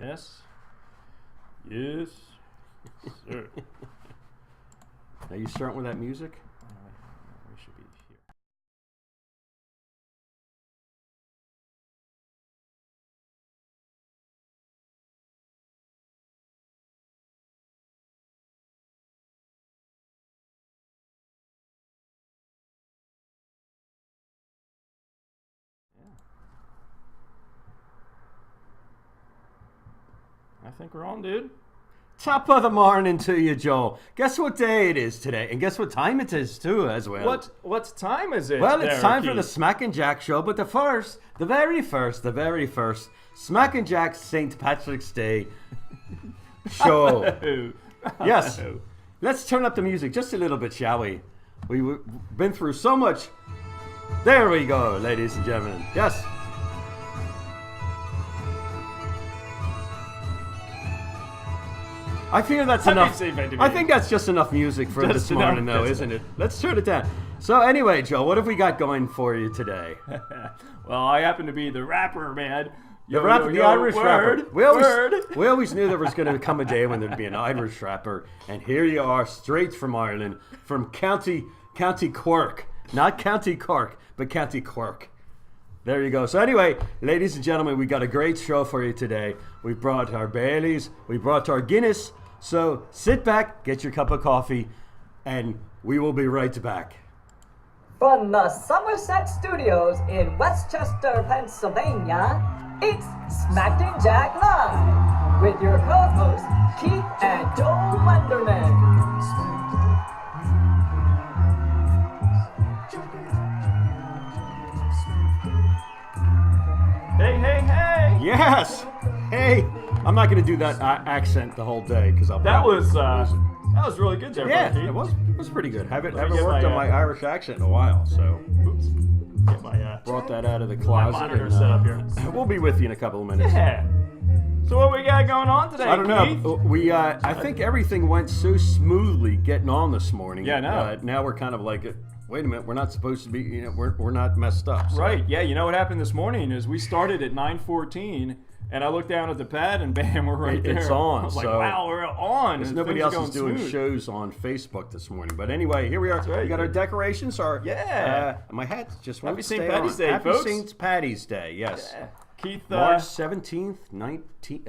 Yes. Yes. Sir. Now you starting with that music? We should be here. I think we're on, dude. Top of the morning to you, Joel. Guess what day it is today? And guess what time it is, too, as well. What time is it? Well, it's time for the Smack and Jack show, but the very first Smack and Jack St. Patrick's Day show. Yes. Let's turn up the music just a little bit, shall we? We've been through so much. There we go, ladies and gentlemen. Yes. I feel that's enough. I think that's just enough music for this morning, though, isn't it? Let's turn it down. So anyway, Joe, what have we got going for you today? Well, I happen to be the rapper, man. The Irish rapper. We always knew there was going to come a day when there'd be an Irish rapper, and here you are, straight from Ireland, from County Cork, not County Cork, but County Cork. There you go. So anyway, ladies and gentlemen, we got a great show for you today. We brought our Baileys, we brought our Guinness. So sit back, get your cup of coffee, and we will be right back. From the Somerset Studios in Westchester, Pennsylvania, it's Smack and Jack Live with your co-hosts Keith and Joel Wenderman. Hey, hey, hey! Yes! Hey! I'm not going to do that accent the whole day because that was really good there. Yeah, it was pretty good. Haven't worked on my Irish accent in a while, so oops. Get my brought that out of the closet. Monitor set up here. We'll be with you in a couple of minutes. Yeah. So what we got going on today? I don't know. I think everything went so smoothly getting on this morning. Yeah, no. Now we're kind of like, wait a minute, we're not supposed to be. We're not messed up. So. Right. Yeah. You know what happened this morning is we started at 9:14. And I looked down at the pad, and bam, we're right there. It's on. I was like, wow, we're on. Because nobody else is doing shows on Facebook this morning. But anyway, here we are. Right. We got our decorations. My hat just won't stay on. Happy St. Patty's Day, folks. Happy St. Patty's Day, yes. Yeah. Keith, March 17th, 2018.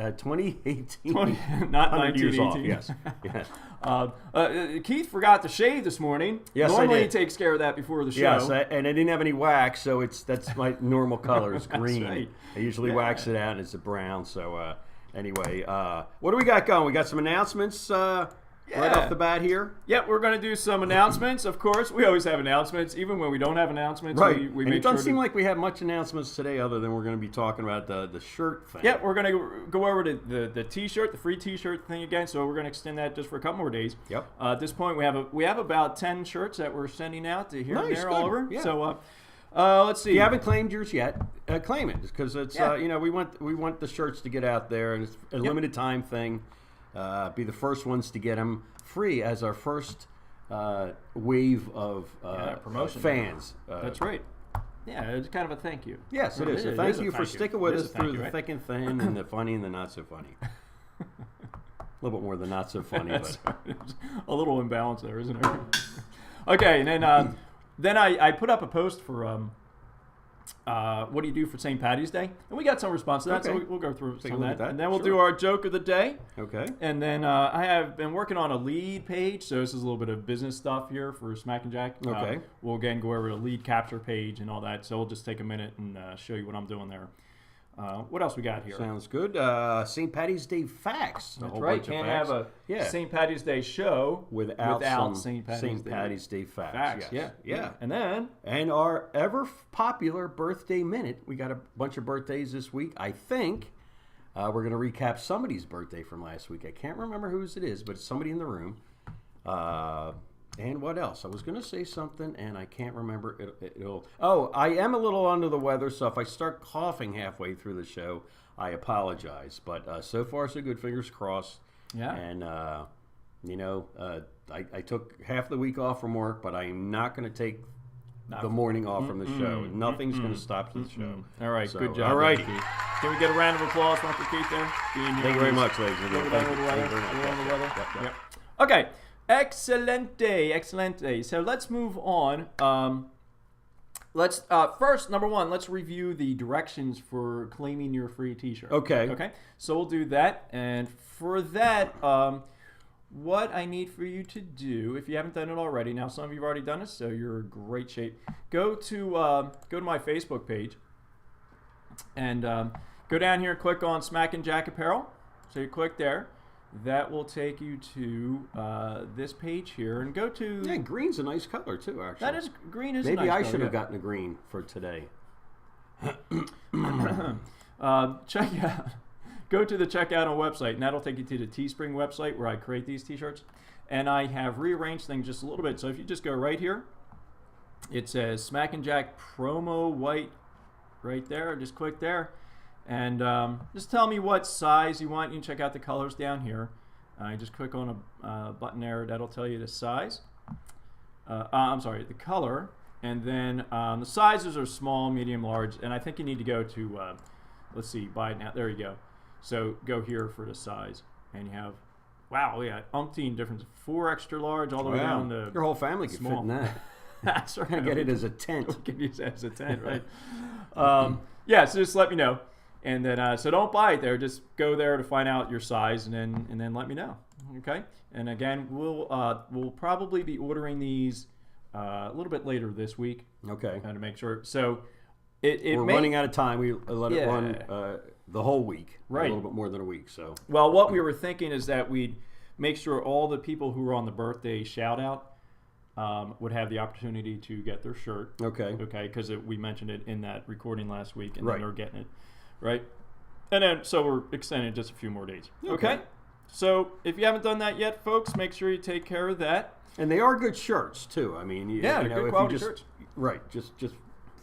Not 1918. Yes. Yes. Keith forgot to shave this morning. Yes, normally I did. he takes care of that before the show. Yes, and I didn't have any wax, so that's my normal color is green. That's right. I usually wax it out, and it's a brown. So anyway, what do we got going? We got some announcements right off the bat here. Yeah, we're going to do some announcements. Of course, we always have announcements, even when we don't have announcements. Right. We and make it doesn't sure seem like we have much announcements today, other than we're going to be talking about the shirt thing. Yeah, we're going to go over to the T-shirt, the free T-shirt thing again. So we're going to extend that just for a couple more days. Yep. At this point, we have about 10 shirts that we're sending out to here and there all over. Yeah. So let's see. If you haven't claimed yours yet, claim it, because it's we want the shirts to get out there, and it's a limited time thing. Be the first ones to get them free as our first wave of promotion fans. That's right. Yeah, it's kind of a thank you. Yes, it is. Thank you for sticking with us through the thick and thin, and the funny and the not so funny. A little bit more than not so funny, but a little imbalance there, isn't there? Okay, and then I put up a post for what do you do for St. Patty's Day? And we got some response to that, so we'll go through some of that. And then we'll do our joke of the day. Okay. And then I have been working on a lead page, so this is a little bit of business stuff here for Smack and Jack. Okay. We'll again go over the lead capture page and all that, so we'll just take a minute and show you what I'm doing there. What else we got here? Sounds good. St. Patty's Day facts. That's right. Can't have a St. Patty's Day show without St. Patty's Day facts. Yes. Yeah. And our ever popular birthday minute. We got a bunch of birthdays this week. I think we're going to recap somebody's birthday from last week. I can't remember whose it is, but it's somebody in the room. And what else? I was going to say something, and I can't remember. I am a little under the weather, so if I start coughing halfway through the show, I apologize. But so far, so good. Fingers crossed. Yeah. And, I took half the week off from work, but I'm not going to take the morning off from the show. Nothing's going to stop the show. All right, So, good job. all right. Keith. Can we get a round of applause for Uncle Keith there? Thank you very much, ladies and gentlemen. Thank you very much. Yep. Okay. Excelente. So let's move on. Let's first, number one, let's review the directions for claiming your free T-shirt. Okay. So we'll do that, and for that, what I need for you to do, if you haven't done it already, now some of you have already done it, so you're in great shape. Go to my Facebook page, and go down here, click on Smack and Jack Apparel. So you click there. That will take you to this page here, and go to. Yeah, green's a nice color too. Actually, green is. Maybe a nice I color, should have gotten a green for today. Check out. Go to the checkout on website, and that'll take you to the Teespring website where I create these T-shirts. And I have rearranged things just a little bit. So if you just go right here, it says Smack and Jack promo white right there. Just click there. And just tell me what size you want. You can check out the colors down here. You just click on a button there. That'll tell you the size. The color. And then the sizes are small, medium, large. And I think you need to go to, let's see, buy it now. There you go. So go here for the size. And you have, umpteen different. 4 extra large all the way down to your whole family could fit in that. That's right. Get it as a tent. We can use it as a tent, right? So just let me know. And then, so don't buy it there. Just go there to find out your size, and then let me know. Okay. And again, we'll probably be ordering these a little bit later this week. Okay. To make sure. So we're running out of time. We let it run the whole week. Right. A little bit more than a week. So. Well, what we were thinking is that we'd make sure all the people who were on the birthday shout out would have the opportunity to get their shirt. Okay. Okay. Because we mentioned it in that recording last week, and right. then they're getting it. Right, and then so we're extending just a few more days. Okay, so if you haven't done that yet, folks, make sure you take care of that. And they are good shirts too. I mean, good quality shirts. Right, just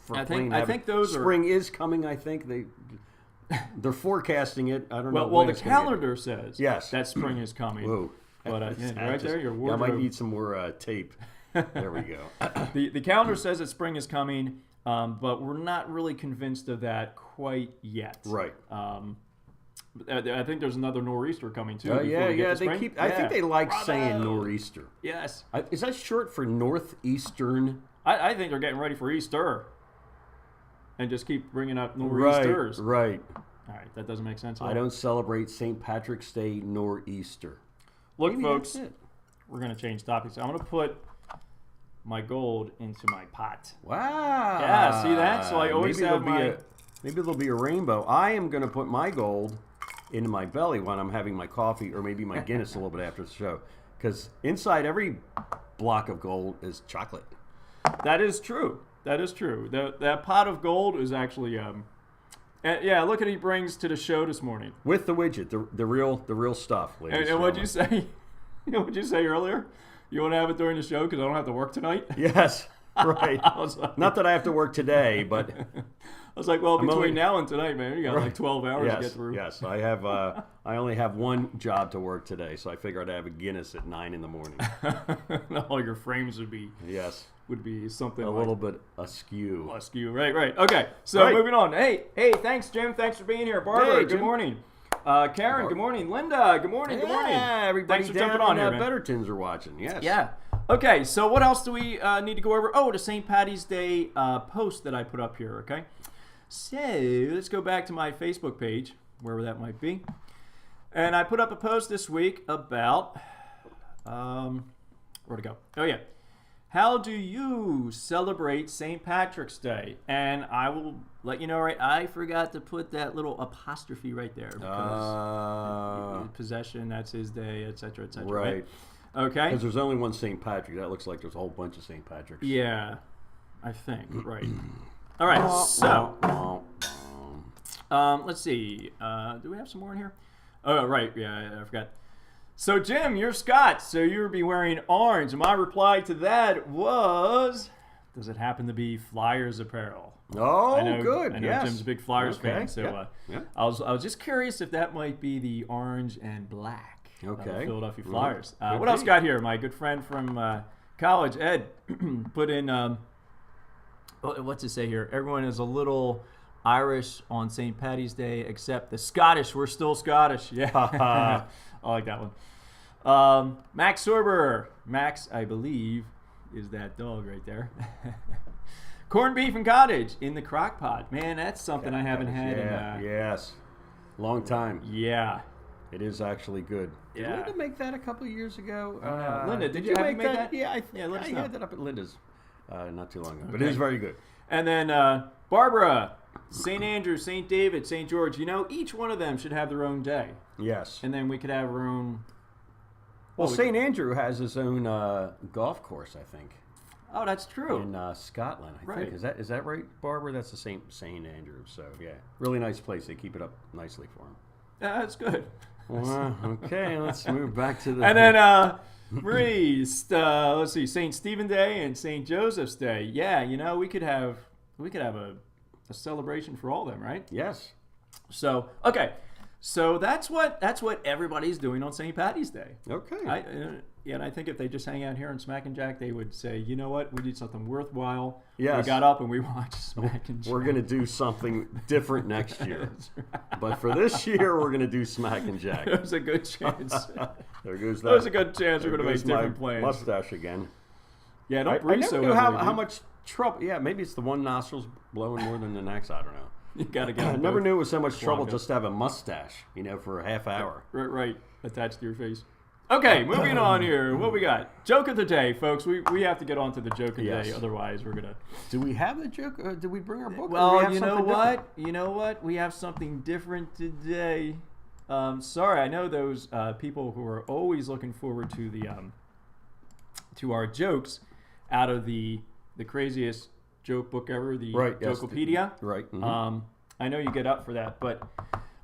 for I think those spring is coming. I think they're forecasting it. I don't know. Well, the calendar says that spring is coming. Whoa, but right there, your wardrobe. I might need some more tape. There we go. The calendar says that spring is coming. But we're not really convinced of that quite yet. Right. I think there's another nor'easter coming too. I think they like saying nor'easter. Yes. Is that short for northeastern? I think they're getting ready for Easter, and just keep bringing up nor'easters. Right. All right. That doesn't make sense. I don't celebrate St. Patrick's Day nor Easter. Look, maybe folks, we're going to change topics. I'm going to put my gold into my pot. Wow. Yeah, see that? So I always have maybe there'll be a rainbow. I am going to put my gold into my belly when I'm having my coffee, or maybe my Guinness a little bit after the show. Because inside every block of gold is chocolate. That is true. That pot of gold is actually look at he brings to the show this morning. With the widget, the real stuff, ladies. And what'd you say? What'd you say earlier? You want to have it during the show because I don't have to work tonight? Yes, right. Not that I have to work today, but I was like, well, between now and tonight, man, you got like 12 hours to get through. Yes, I have. I only have one job to work today, so I figured I'd have a Guinness at 9 in the morning. All your frames would be something a little bit askew. Right. Okay, so moving on. Hey, thanks, Jim. Thanks for being here. Barbara, good morning. Karen, good morning. Linda, good morning. Good morning. Everybody Thanks for jumping on here, man. Bettertons are watching. Yes. Yeah. Okay. So what else do we need to go over? Oh, the St. Patty's Day post that I put up here. Okay. So let's go back to my Facebook page, wherever that might be, and I put up a post this week about where'd it go? Oh yeah. How do you celebrate St. Patrick's Day? And I will let you know, right, I forgot to put that little apostrophe right there. Because possession, that's his day, etc., etc. Right. Okay. Because there's only one St. Patrick. That looks like there's a whole bunch of St. Patricks. Yeah, I think, right. All right, so let's see. Do we have some more in here? Oh, right, yeah, I forgot. So, Jim, you're Scott, so you'll be wearing orange. And my reply to that was, does it happen to be Flyers apparel? Oh, good. I know Jim's a big Flyers fan, so I was just curious if that might be the orange and black Philadelphia Flyers. What else got here? My good friend from college, Ed, put in what's it say here? Everyone is a little Irish on St. Paddy's Day, except the Scottish. We're still Scottish. Yeah, I like that one. Max Sorber. Max, I believe, is that dog right there. Corned beef and cottage in the crock pot. Man, that's something I haven't had. Yes. Long time. Yeah. It is actually good. Did Linda make that a couple of years ago? Linda, did you make that? Yeah, I had that up at Linda's not too long ago. But it is very good. And then Barbara, St. Andrew, St. David, St. George. Each one of them should have their own day. Yes. And then we could have our own... Well, St. Andrew has his own golf course, I think. Oh, that's true. In Scotland, I think. Is that right, Barbara? That's the St. Andrew. So, yeah. Really nice place. They keep it up nicely for him. Yeah, that's good. Okay, let's move back to the... And then Marie, let's see, St. Stephen Day and St. Joseph's Day. Yeah, we could have a celebration for all of them, right? Yes. So, okay. So that's what everybody's doing on St. Paddy's Day. Okay. And I think if they just hang out here in Smack and Jack, they would say, you know what, we did something worthwhile. Yes. We got up and we watched Smack and Jack. We're going to do something different next year. Right. But for this year, we're going to do Smack and Jack. There's a good chance. There goes that. There's a good chance we're going to make different plans. Mustache again. Yeah, don't I breathe never so knew heavily, how much trouble. Yeah, maybe it's the one nostril's blowing more than the next. I don't know. You got to get I never knew it was so much trouble just to have a mustache, for a half hour. Right, attached to your face. Okay, moving on here. What we got? Joke of the day, folks. We have to get on to the joke of the day. Otherwise, we're going to... Do we have the joke? Did we bring our book? Well, you know what? You know what? We have something different today. Sorry, I know those people who are always looking forward to the to our jokes out of the craziest joke book ever, the Jokepedia. Right. Mm-hmm. I know you get up for that, but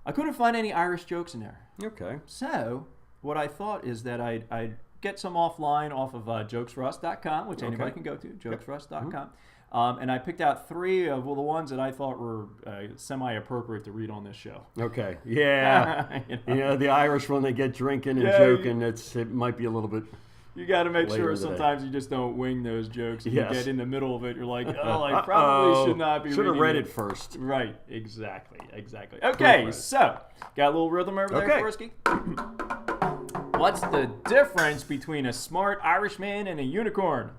I couldn't find any Irish jokes in there. Okay. So what I thought is that I'd get some offline off of jokesforus.com, which anybody can go to, jokesforus.com. Mm-hmm. And I picked out 3 of the ones that I thought were semi-appropriate to read on this show. Okay. Yeah. The Irish, when they get drinking and joking, it might be a little bit... You got to make sure sometimes you just don't wing those jokes. And you get in the middle of it, you're like, I probably should not be reading. Should have read it first. Right. Exactly. Okay, so got a little rhythm over there, Forsky? What's the difference between a smart Irishman and a unicorn?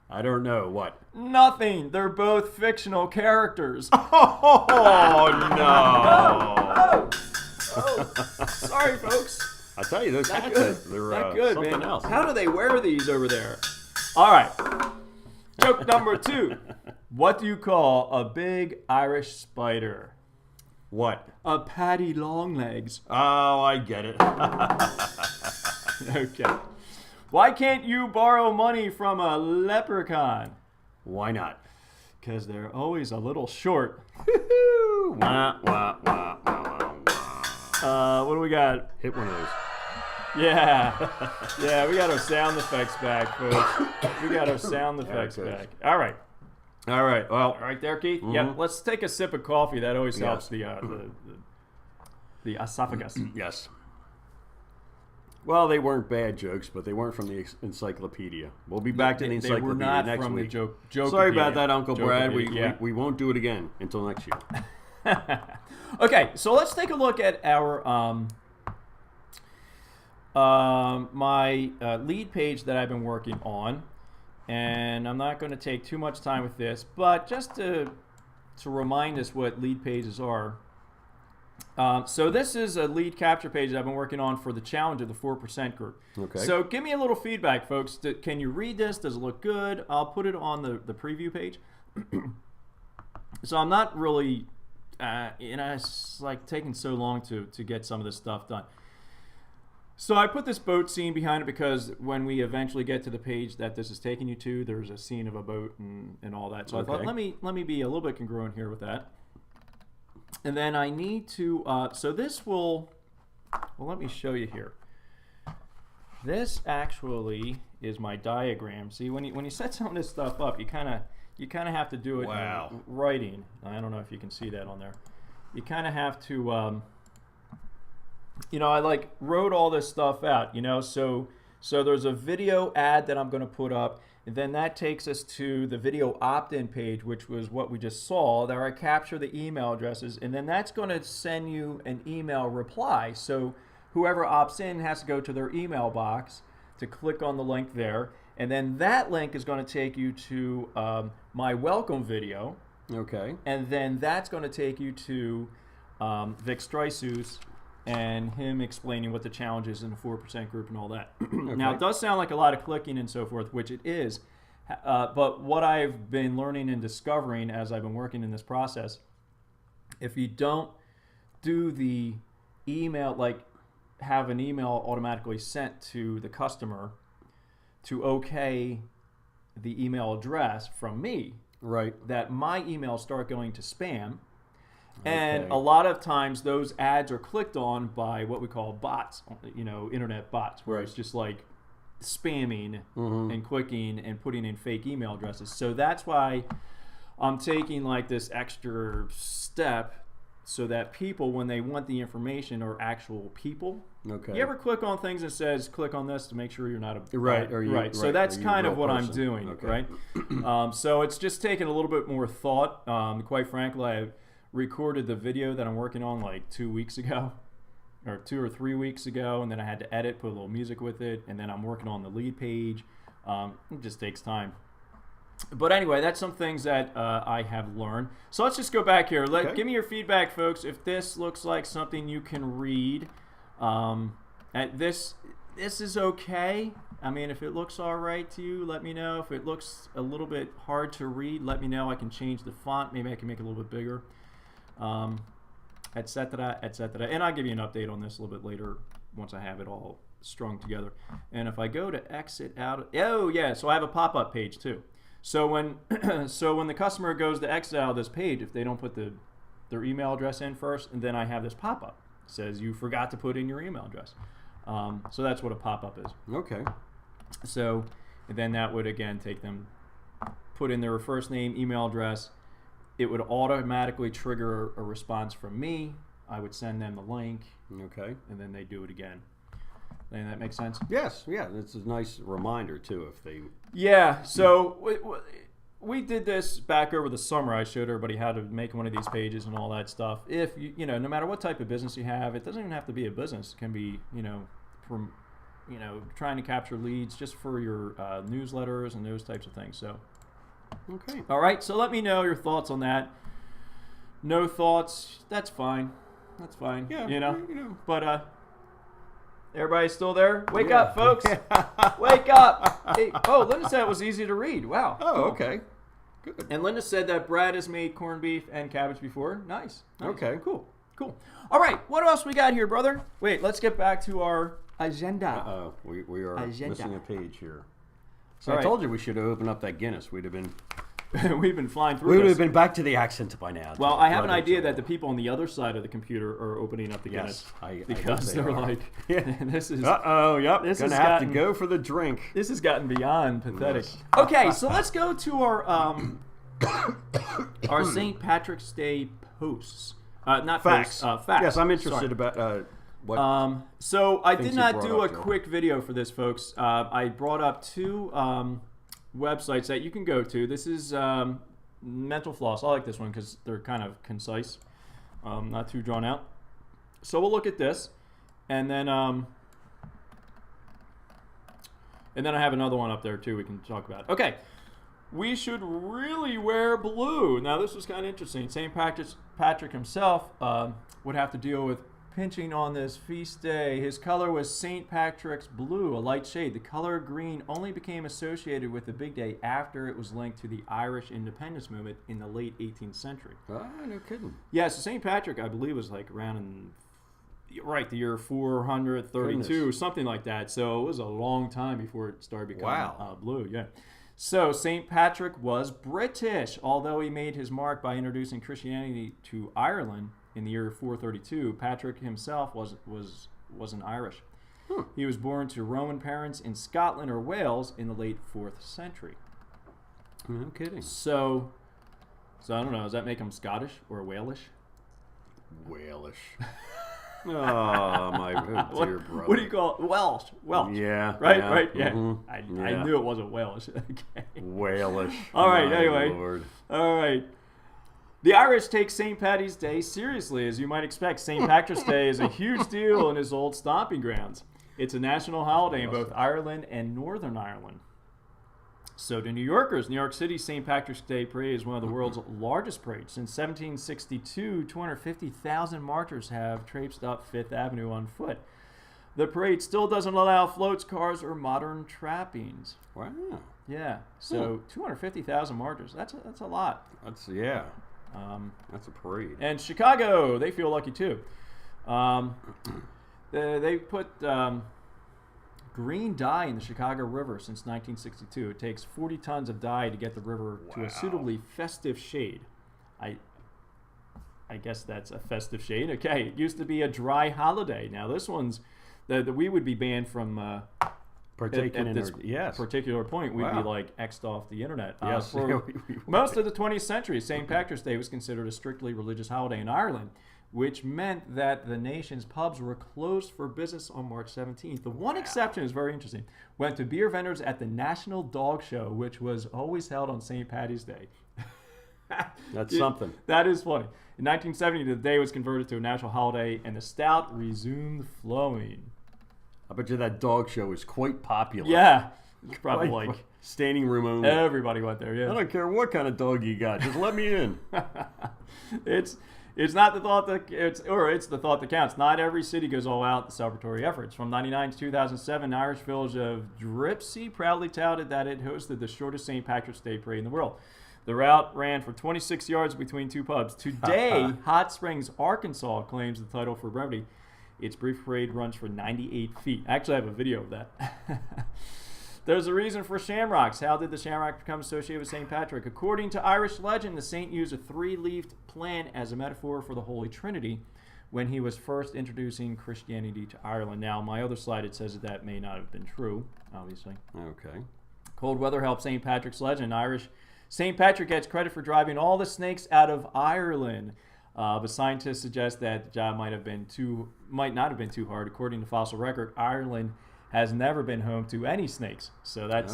I don't know. What? Nothing. They're both fictional characters. Oh, no. Oh. Sorry, folks. I tell you, those hats, they're not good, something man. else. How do they wear these over there? All right. Joke number 2. What do you call a big Irish spider? What? A Paddy Longlegs. Oh, I get it. Okay. Why can't you borrow money from a leprechaun? Why not? Because they're always a little short. Wah, wah, wah, wah, wah. What do we got? Hit one of those. Yeah, we got our sound effects back, folks. We got our sound effects back. All right. Well, all right there, Keith. Mm-hmm. Yep. Let's take a sip of coffee. That always helps the esophagus. Yes. Well, they weren't bad jokes, but they weren't from the encyclopedia. We'll be back to the encyclopedia they were not next from week. The Jokepedia. Sorry about that, Uncle Brad. We won't do it again until next year. Okay, so let's take a look at our my lead page that I've been working on, and I'm not going to take too much time with this, but just to remind us what lead pages are. So this is a lead capture page that I've been working on for the challenge of the 4% group. Okay. So give me a little feedback, folks. Can you read this? Does it look good? I'll put it on the preview page. So I'm not really, it's like taking so long to get some of this stuff done. So I put this boat scene behind it because when we eventually get to the page that this is taking you to, there's a scene of a boat and all that. So I thought, let me be a little bit congruent here with that. And then I need to, so this will, well, let me show you here. This actually is my diagram. See, when you set some of this stuff up, you kind of have to do it in writing. I don't know if you can see that on there. You kind of have to, I wrote all this stuff out, so So there's a video ad that I'm going to put up, and then that takes us to the video opt-in page, which was what we just saw. There I capture the email addresses, and then that's going to send you an email reply. So whoever opts in has to go to their email box to click on the link there, and then that link is going to take you to my welcome video. Okay. And then that's going to take you to Vick Strizheus and him explaining what the challenge is in the 4% group and all that. Okay. Now, it does sound like a lot of clicking and so forth, which it is. But what I've been learning and discovering as I've been working in this process, if you don't do the email, like have an email automatically sent to the customer to okay the email address from me, right, that my emails start going to spam. And a lot of times those ads are clicked on by what we call bots, internet bots, where it's just like spamming and clicking and putting in fake email addresses. So that's why I'm taking like this extra step so that people, when they want the information, are actual people. Okay. You ever click on things that says click on this to make sure you're not a right? Right. So that's kind of what I'm doing, right? So it's just taking a little bit more thought. Quite frankly, I recorded the video that I'm working on like 2 weeks ago, or 2 or 3 weeks ago, and then I had to edit, put a little music with it, and then I'm working on the lead page. It just takes time. But anyway, that's some things that I have learned. So let's just go back here. Give me your feedback, folks. If this looks like something you can read, this is okay. I mean, if it looks all right to you, let me know. If it looks a little bit hard to read, let me know. I can change the font. Maybe I can make it a little bit bigger, etc., etc. And I'll give you an update on this a little bit later once I have it all strung together. And if I go to exit out, so I have a pop-up page too. So when when the customer goes to exit out of this page, if they don't put their email address in first, and then I have this pop-up. It says you forgot to put in your email address. So that's what a pop-up is. Okay. So then that would again take them, put in their first name, email address. It would automatically trigger a response from me. I would send them the link. Okay. And then they do it again. And that makes sense? Yes, yeah. It's a nice reminder too if they. Yeah. So we did this back over the summer. I showed everybody how to make one of these pages and all that stuff. If no matter what type of business you have, it doesn't even have to be a business. It can be from trying to capture leads just for your newsletters and those types of things. So. Okay. All right. So let me know your thoughts on that. No thoughts. That's fine. That's fine. Yeah. But everybody's still there? Wake up, folks. Wake up. Hey, Linda said it was easy to read. Wow. Oh, cool. Okay. Good. And Linda said that Brad has made corned beef and cabbage before. Nice. Okay. Cool. All right. What else we got here, brother? Wait, let's get back to our agenda. Uh-oh. We are missing a page here. So All I right. told you we should have opened up that Guinness. We'd have been... We've been flying through We would this. have been back to the accent by now. Well, I have an idea that the people on the other side of the computer are opening up the Guinness. Because they're like, this is... Uh-oh, yep. This Gonna have to go for the drink. This has gotten beyond pathetic. Yes. Okay, so let's go to our our St. Patrick's Day posts. Not Facts. posts, facts. Yes, I'm interested Sorry. about what... So I did things not you do brought a up, Joe. quick video for this, folks. I brought up two websites that you can go to. This is Mental Floss. I like this one because they're kind of concise, not too drawn out. So we'll look at this, and then I have another one up there too we can talk about. Okay, we should really wear blue. Now this was kind of interesting. St. Patrick himself would have to deal with pinching on this feast day. His color was St. Patrick's blue, a light shade. The color green only became associated with the big day after it was linked to the Irish independence movement in the late 18th century. Oh, no kidding. Yeah, so St. Patrick, I believe, was like around in the year 432, Goodness. something like that. So it was a long time before it started becoming Wow. blue. Yeah. So St. Patrick was British, although he made his mark by introducing Christianity to Ireland in the year 432. Patrick himself wasn't Irish. He was born to Roman parents in Scotland or Wales in the late 4th century. No kidding. So I don't know. Does that make him Scottish or Walish? Walish. Oh, my dear brother. What do you call it? Welsh? Yeah. Right? Yeah. Mm-hmm. I knew it wasn't Welsh. Okay. Walish. All right, my anyway. Lord. All right. The Irish take St. Paddy's Day seriously, as you might expect. St. Patrick's Day is a huge deal in his old stomping grounds. It's a national holiday in both Ireland and Northern Ireland. So to New Yorkers, New York City's St. Patrick's Day parade is one of the world's largest parades. Since 1762, 250,000 marchers have traipsed up Fifth Avenue on foot. The parade still doesn't allow floats, cars, or modern trappings. Wow. Yeah, so 250,000 marchers. That's a lot. That's a parade. And Chicago, they feel lucky too. They put green dye in the Chicago River since 1962. It takes 40 tons of dye to get the river to a suitably festive shade. I guess that's a festive shade. Okay, it used to be a dry holiday. Now this one's we would be banned from partaking at in this particular point. We'd be like X'd off the internet. Yes. For most of the 20th century, St. Patrick's Day was considered a strictly religious holiday in Ireland, which meant that the nation's pubs were closed for business on March 17th. The one exception is very interesting. Went to beer vendors at the National Dog Show, which was always held on St. Paddy's Day. That's something. That is funny. In 1970, the day was converted to a national holiday, and the stout resumed flowing. I bet you that dog show was quite popular. Yeah. It's probably like standing room only. Everybody went there, yeah. I don't care what kind of dog you got. Just let me in. It's not the thought that it's the thought that counts. Not every city goes all out in celebratory efforts. From 1999 to 2007, the Irish village of Dripsey proudly touted that it hosted the shortest St. Patrick's Day parade in the world. The route ran for 26 yards between two pubs. Today, Hot Springs, Arkansas claims the title for brevity. Its brief parade runs for 98 feet. Actually, I have a video of that. There's a reason for shamrocks. How did the shamrock become associated with St. Patrick? According to Irish legend, the saint used a three-leafed plant as a metaphor for the Holy Trinity when he was first introducing Christianity to Ireland. Now, my other slide, it says that may not have been true, obviously. Okay. Cold weather helped St. Patrick's legend. Irish St. Patrick gets credit for driving all the snakes out of Ireland. But scientists suggest that the job might not have been too hard. According to fossil record, Ireland has never been home to any snakes. So that's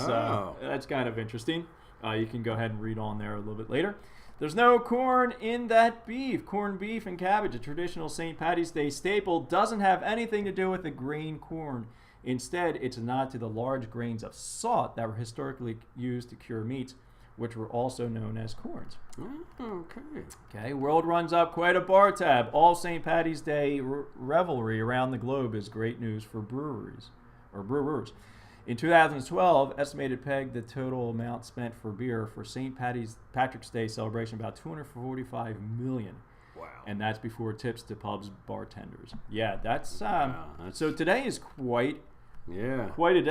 kind of interesting. You can go ahead and read on there a little bit later. There's no corn in that beef. Corned beef and cabbage, a traditional St. Paddy's Day staple, doesn't have anything to do with the green corn. Instead, it's a nod to the large grains of salt that were historically used to cure meats, which were also known as corns. Okay, world runs up quite a bar tab. All St. Paddy's Day revelry around the globe is great news for brewers. In 2012, estimated pegged the total amount spent for beer for St. Patrick's Day celebration about $245 million. Wow. And that's before tips to pubs bartenders. Yeah, that's so today is quite a day. Quite a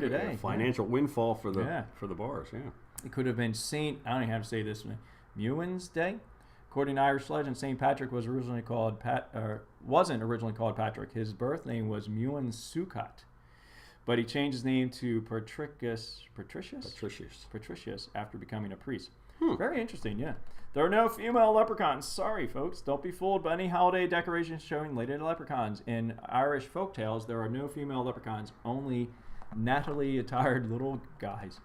day. Financial windfall for the bars, yeah. It could have been St. I don't even have to say this one. Mewin's Day. According to Irish legend, St. Patrick wasn't originally called Patrick. His birth name was Mewin Succat, but he changed his name to Patricius after becoming a priest. Very interesting, yeah. There are no female leprechauns. Sorry, folks. Don't be fooled by any holiday decorations showing lady leprechauns. In Irish folktales, there are no female leprechauns, only Natalie attired little guys.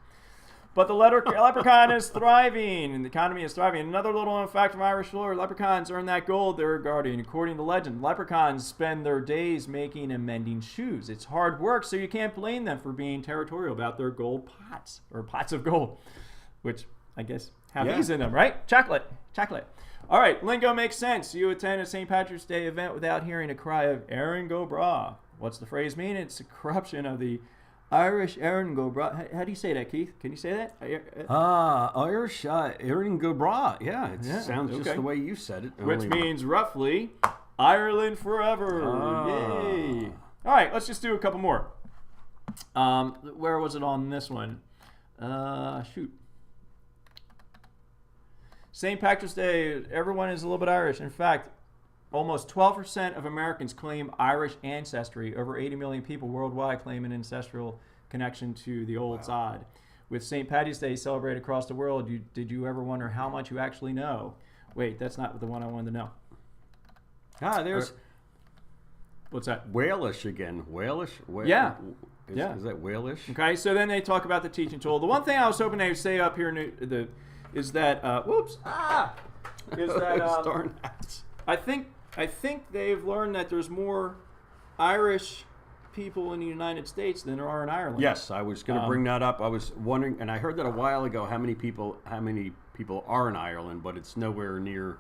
But the leprechaun is thriving, and the economy is thriving. Another little known fact from Irish lore, leprechauns earn that gold they're guarding. According to legend, leprechauns spend their days making and mending shoes. It's hard work, so you can't blame them for being territorial about their gold pots, or pots of gold, which I guess have these in them, right? Chocolate. All right, lingo makes sense. You attend a St. Patrick's Day event without hearing a cry of Erin go bragh. What's the phrase mean? It's a corruption of the Irish Erin go bragh. How do you say that, Keith? Can you say that? Irish Erin go bragh. Yeah, it sounds just the way you said it. Which means roughly Ireland forever. Yay. All right, let's just do a couple more. Where was it on this one? St. Patrick's Day, everyone is a little bit Irish. In fact, almost 12% of Americans claim Irish ancestry. Over 80 million people worldwide claim an ancestral connection to the old side. With St. Paddy's Day celebrated across the world, did you ever wonder how much you actually know? Wait, that's not the one I wanted to know. What's that? Walish again. Walish? Yeah. Is that Walish? Okay, so then they talk about the teaching tool. The one thing I was hoping they would say up here is that Darn hats. I think they've learned that there's more Irish people in the United States than there are in Ireland. Yes, I was going to bring that up. I was wondering, and I heard that a while ago, how many people are in Ireland, but it's nowhere near.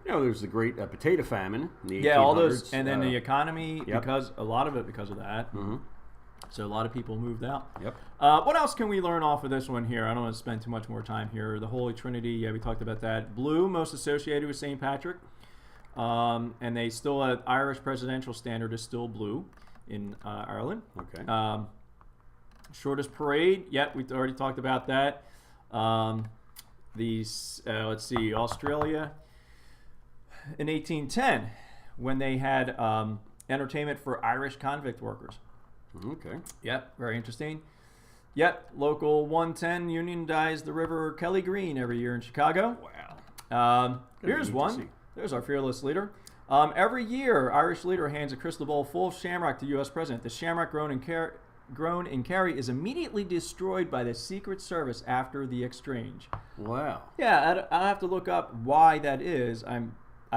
There's the great potato famine in the 1800s. All those, and then the economy, Yep. because a lot of it because of that. Mm-hmm. So a lot of people moved out. Yep. What else can we learn off of this one here? I don't want to spend too much more time here. The Holy Trinity, yeah, we talked about that. Blue, most associated with St. Patrick. And they still, Irish presidential standard is still blue in Ireland. Okay. Shortest parade, yep, we already talked about that. Let's see, Australia in 1810, when they had entertainment for Irish convict workers. Okay. Yep, very interesting. Yep, local 110 unionized the River Kelly Green every year in Chicago. Wow. Here's one. There's our fearless leader. Every year, Irish leader hands a crystal bowl full of shamrock to U.S. president. The shamrock grown in Kerry is immediately destroyed by the Secret Service after the exchange. Wow. Yeah, I'll have to look up why that is. I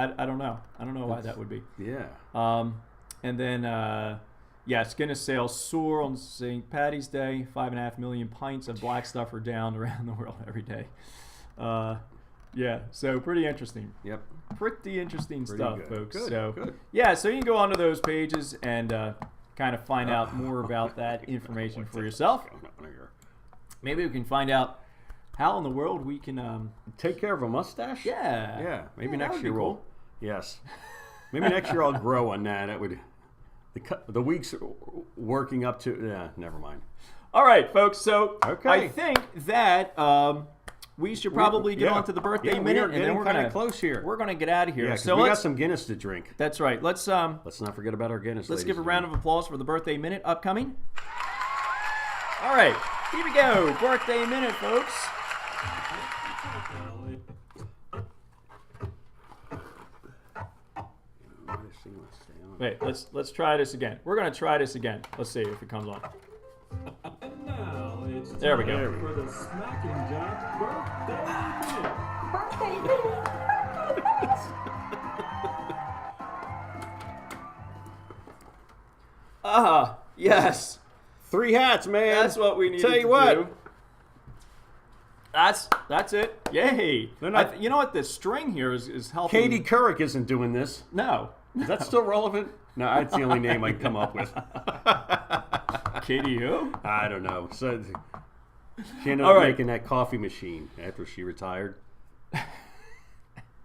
don't know. I don't know why that would be. Yeah. And then, Guinness sales soar on St. Paddy's Day. 5.5 million pints of black stuff are downed around the world every day. So pretty interesting. Yep. Pretty interesting stuff, good. folks. Good, good. Yeah, so you can go onto those pages and kind of find out more about that information for yourself. Maybe we can find out how in the world we can take care of a mustache. Yeah. Yeah. Maybe that next would year be cool. Yes. Maybe next year I'll grow on that. That would. The weeks working up to. Yeah. Never mind. All right, folks. So okay. I think that. We should probably get on to the birthday minute, and then we're kind of close here. We're going to get out of here. Yeah, so we got some Guinness to drink. That's right. Let's not forget about our Guinness. Let's give a round of applause for the birthday minute upcoming. All right, here we go. Birthday minute, folks. Wait, let's try this again. We're going to try this again. Let's see if it comes on. And now it's there we go. For the Smacking Jack birthday minute. Birthday minute. Yes. 3 hats, man. That's what we need. Tell you what. Do. That's it. Yay. You know what? The string here is helping. Katie Couric isn't doing this. No. Is that still relevant? No, that's the only name I can come up with. Katie who? I don't know. So she ended up making that coffee machine after she retired.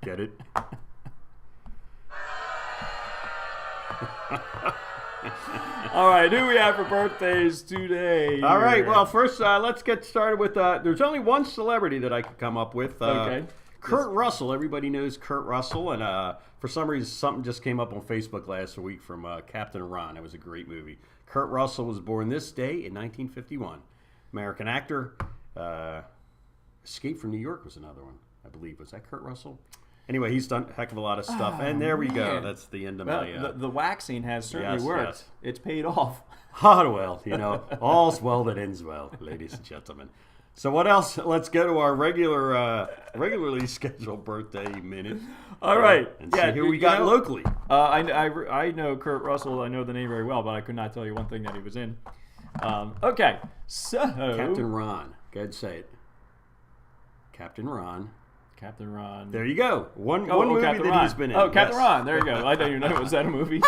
Get it? All right, who we have for birthdays today? All right, well, first let's get started with. There's only one celebrity that I could come up with. Okay. Kurt Russell. Everybody knows Kurt Russell, and for some reason, something just came up on Facebook last week from Captain Ron. It was a great movie. Kurt Russell was born this day in 1951. American actor. Escape from New York was another one, I believe. Was that Kurt Russell? Anyway, he's done a heck of a lot of stuff. And there we go. That's the end of my... The waxing has certainly worked. Yes. It's paid off. Oh, well, all's well that ends well, ladies and gentlemen. So what else? Let's go to our regularly scheduled birthday minute. All right. And see who we got locally. I know Kurt Russell. I know the name very well, but I could not tell you one thing that he was in. Okay. So... Captain Ron. Go ahead and say it. Captain Ron. Captain Ron. There you go. One movie Captain that Ron. he's been in. Oh, Captain Ron. There you go. I didn't even know. Was that a movie?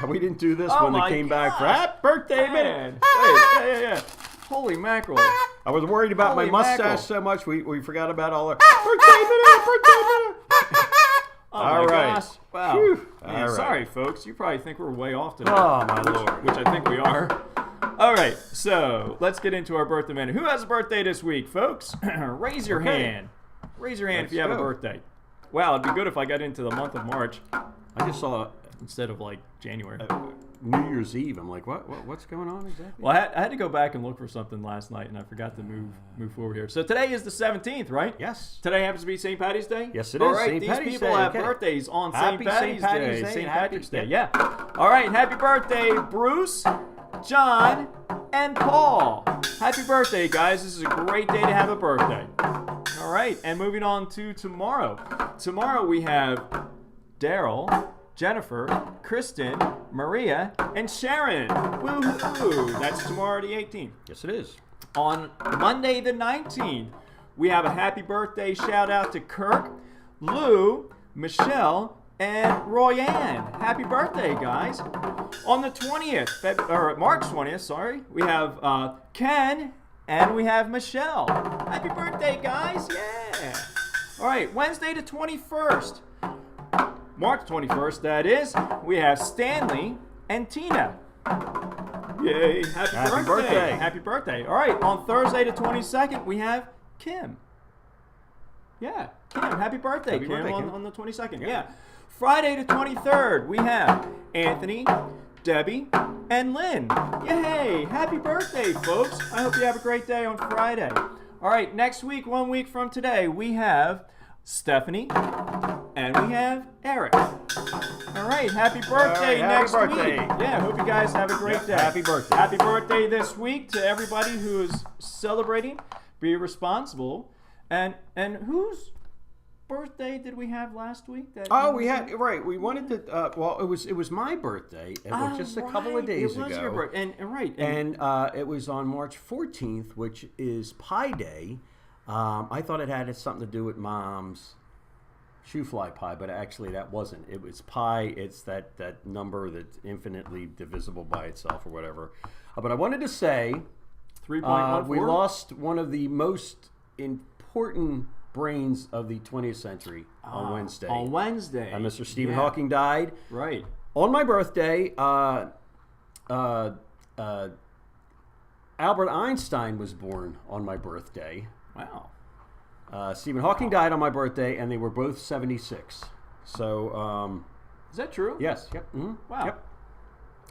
We didn't do this when they came back for Happy Birthday Minute. Yeah. Holy mackerel. I was worried about my mustache so much we forgot about all our Birthday Minute. All right. Gosh. Wow. Whew. Man, sorry, folks. You probably think we're way off today. Oh, my Lord. Which I think we are. All right, so let's get into our birthday minute. Who has a birthday this week, folks? Raise your hand. Raise your hand if you have a birthday. Wow, it'd be good if I got into the month of March. I just saw instead of like January. New Year's Eve. I'm like, what's going on exactly? Well, I had to go back and look for something last night, and I forgot to move forward here. So today is the 17th, right? Yes. Today happens to be St. Patty's Day? Yes, it is. All right, St. these Patty's people Day. have birthdays on St. Patty's Day. St. Patrick's Day, yeah. All right, happy birthday, Bruce, John, and Paul. Happy birthday, guys. This is a great day to have a birthday. All right, and moving on to tomorrow. Tomorrow we have Daryl, Jennifer, Kristen, Maria, and Sharon. Woohoo! That's tomorrow the 18th. Yes, it is. On Monday the 19th, we have a happy birthday shout out to Kirk, Lou, Michelle, and Royanne. Happy birthday, guys. On the 20th, or March 20th, we have Ken and we have Michelle. Happy birthday, guys. Yeah. All right, Wednesday the 21st. March 21st, that is, we have Stanley and Tina. Yay, happy birthday. Happy birthday. All right, on Thursday the 22nd, we have Kim. Yeah, Kim, happy birthday, Kim, on the 22nd. Yeah. Friday the 23rd, we have Anthony, Debbie, and Lynn. Yay, happy birthday, folks. I hope you have a great day on Friday. All right, next week, 1 week from today, we have Stephanie, and we have Eric. All right, happy birthday next week. Yeah, hope you guys have a great day. Happy birthday. Happy birthday this week to everybody who is celebrating. Be responsible. And whose birthday did we have last week? We wanted to. Well, it was my birthday. It was just a couple of days ago. Your birthday. And it was on March 14th, which is Pie Day. I thought it had something to do with Mom's shoe fly pie, but actually that wasn't. It was pi. It's that number that's infinitely divisible by itself or whatever. But I wanted to say 3.14. We lost one of the most important brains of the 20th century on Wednesday. On Wednesday. Mr. Stephen Hawking died. Right. On my birthday, Albert Einstein was born on my birthday. Wow. Stephen Hawking died on my birthday, and they were both 76. So, is that true? Yes. Yep. Mm-hmm. Wow. Yep.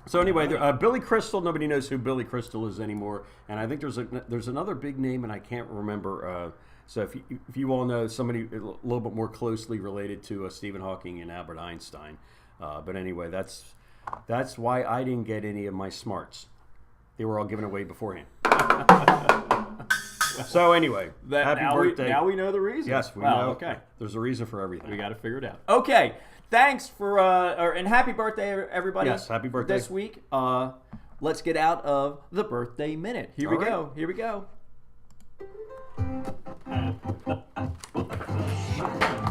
So anyway, Billy Crystal. Nobody knows who Billy Crystal is anymore, and I think there's another big name, and I can't remember. So if you all know somebody a little bit more closely related to Stephen Hawking and Albert Einstein, but anyway, that's why I didn't get any of my smarts. They were all given away beforehand. So anyway, happy birthday. Now we know the reason. Yes, we know. Okay. There's a reason for everything. We got to figure it out. Okay. Thanks for and happy birthday, everybody. Yes, happy birthday. This week, let's get out of the birthday minute. Here we go. Here we go.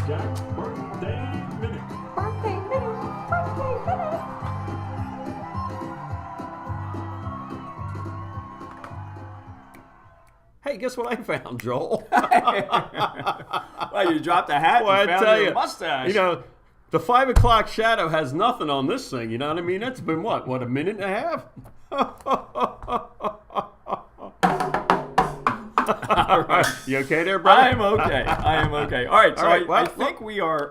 Jack's birthday minute. Birthday minute. Birthday minute. Hey, guess what I found, Joel? Well, you dropped a hat and found your mustache. You know, the 5 o'clock shadow has nothing on this thing. You know what I mean? It's been what, a minute and a half? All right. You okay there, brother? I am okay. All right. So I think we are.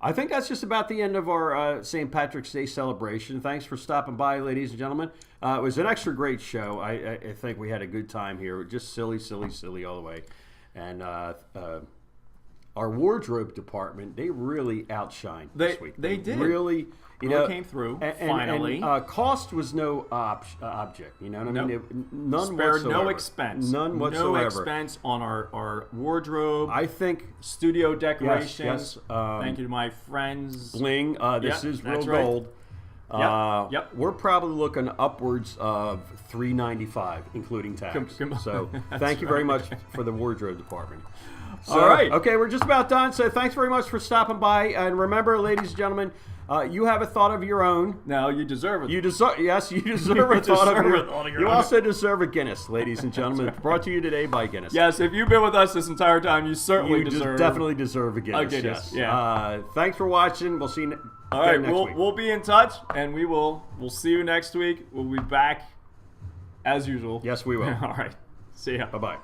I think that's just about the end of our St. Patrick's Day celebration. Thanks for stopping by, ladies and gentlemen. It was an extra great show. I think we had a good time here. Just silly all the way. And our wardrobe department, they really outshined this week. They did. Really, came through, finally. And cost was no object. You know what I mean? None Spared whatsoever. no expense. None whatsoever. No expense on our wardrobe. I think studio decorations. Yes. Thank you to my friends. Bling. This is real right. gold. Yep. We're probably looking upwards of $395, including tax. So thank you very much for the wardrobe department. So, all right. Okay, we're just about done. So thanks very much for stopping by. And remember, ladies and gentlemen, you have a thought of your own. No, you deserve it. You deserve a thought of your own. You also deserve a Guinness, ladies and gentlemen. Brought to you today by Guinness. Yes, if you've been with us this entire time, you certainly definitely deserve a Guinness. Yes. Yeah. Thanks for watching. We'll see you next week. We'll be in touch, and we'll see you next week. We'll be back as usual. Yes, we will. All right. See ya. Bye-bye.